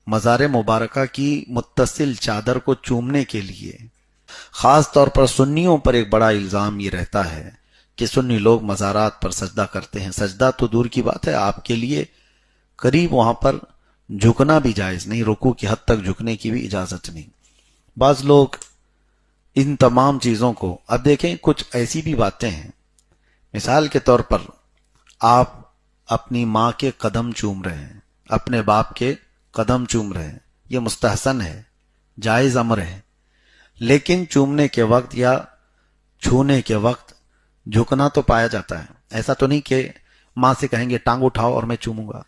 مزار مبارکہ کی متصل چادر کو چومنے کے لیے خاص طور پر سنیوں پر ایک بڑا الزام یہ رہتا ہے کہ سنی لوگ مزارات پر سجدہ کرتے ہیں. سجدہ تو دور کی بات ہے، آپ کے لیے قریب وہاں پر جھکنا بھی جائز نہیں، رکوع کی حد تک جھکنے کی بھی اجازت نہیں. بعض لوگ ان تمام چیزوں کو، اب دیکھیں کچھ ایسی بھی باتیں ہیں، مثال کے طور پر آپ اپنی ماں کے قدم چوم رہے ہیں، اپنے باپ کے قدم چوم رہے ہیں، یہ مستحسن ہے، جائز امر ہے، لیکن چومنے کے وقت یا چھونے کے وقت جھکنا تو پایا جاتا ہے. ایسا تو نہیں کہ ماں سے کہیں گے ٹانگ اٹھاؤ اور میں چوموں گا.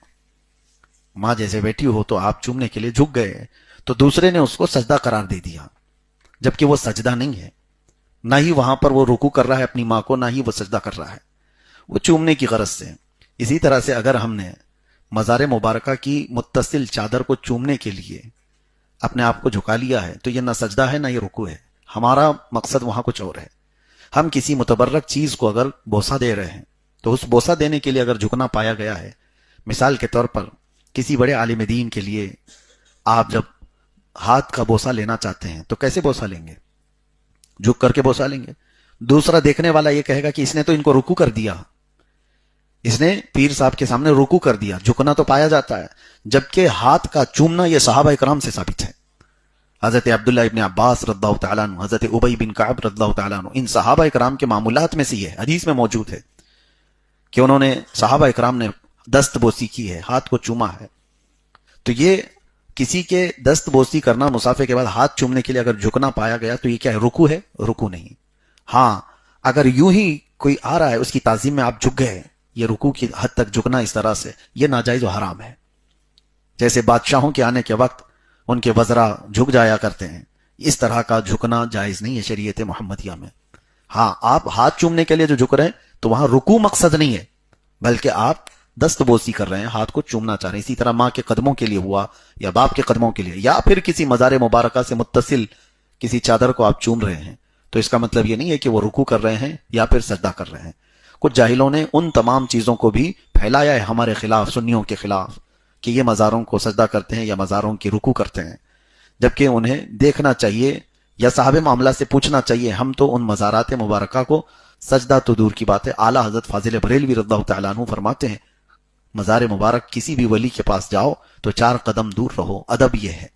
ماں جیسے بیٹھی ہو تو آپ چومنے کے لیے جھک گئے تو دوسرے نے اس کو سجدہ قرار دے دیا، جبکہ وہ سجدہ نہیں ہے، نہ ہی وہاں پر وہ رکوع کر رہا ہے اپنی ماں کو، نہ ہی وہ سجدہ کر رہا ہے، وہ چومنے کی غرض سے. اسی طرح سے اگر ہم نے مزار مبارکہ کی متصل چادر کو چومنے کے لیے اپنے آپ کو جھکا لیا ہے تو یہ نہ سجدہ ہے نہ یہ رکوع ہے، ہمارا مقصد وہاں کچھ اور ہے. ہم کسی متبرک چیز کو اگر بوسہ دے رہے ہیں تو اس بوسہ دینے کے لیے اگر جھکنا پایا گیا ہے، مثال کے طور پر کسی بڑے عالم دین کے لیے آپ جب ہاتھ کا بوسہ لینا چاہتے ہیں تو کیسے بوسہ لیں گے؟ جھک کر کے بوسہ لیں گے. دوسرا دیکھنے والا یہ کہے گا کہ اس نے تو ان کو رکوع کر دیا، اس نے پیر صاحب کے سامنے رکوع کر دیا. جھکنا تو پایا جاتا ہے، جبکہ ہاتھ کا چومنا یہ صحابہ اکرام سے ثابت ہے. حضرت عبداللہ ابن عباس رضی اللہ تعالیٰ عنہ، حضرت ابی بن کعب رضی اللہ تعالیٰ عنہ، ان صحابہ اکرام کے معمولات میں سے یہ حدیث میں موجود ہے کہ انہوں نے، صحابہ اکرام نے دست بوسی کی ہے، ہاتھ کو چوما ہے. تو یہ کسی کے دست بوسی کرنا، مسافے کے بعد ہاتھ چومنے کے لیے اگر جھکنا پایا گیا تو یہ کیا ہے؟ رکوع ہے؟ رکوع نہیں. ہاں اگر یوں ہی کوئی آ رہا ہے اس کی تعظیم میں آپ جھک گئے، یہ رکوع کی حد تک جھکنا اس طرح سے یہ ناجائز و حرام ہے. جیسے بادشاہوں کے آنے کے وقت ان کے وزراء جھک جایا کرتے ہیں، اس طرح کا جھکنا جائز نہیں ہے شریعت محمدیہ میں. ہاں آپ ہاتھ چومنے کے لیے جو جھک رہے ہیں تو وہاں رکوع مقصد نہیں ہے، بلکہ آپ دست بوسی کر رہے ہیں، ہاتھ کو چومنا چاہ رہے ہیں. اسی طرح ماں کے قدموں کے لیے ہوا، یا باپ کے قدموں کے لیے، یا پھر کسی مزار مبارکہ سے متصل کسی چادر کو آپ چوم رہے ہیں، تو اس کا مطلب یہ نہیں ہے کہ وہ رکوع کر رہے ہیں یا پھر سجدہ کر رہے ہیں. کچھ جاہلوں نے ان تمام چیزوں کو بھی پھیلایا ہے ہمارے خلاف، سنیوں کے خلاف، کہ یہ مزاروں کو سجدہ کرتے ہیں یا مزاروں کی رکوع کرتے ہیں، جبکہ انہیں دیکھنا چاہیے یا صاحب معاملہ سے پوچھنا چاہیے. ہم تو ان مزارات مبارکہ کو، سجدہ تو دور کی بات ہے، اعلیٰ حضرت فاضل بریلوی رضی اللہ تعالیٰ عنہ فرماتے ہیں مزار مبارک کسی بھی ولی کے پاس جاؤ تو 4 قدم دور رہو. ادب یہ ہے.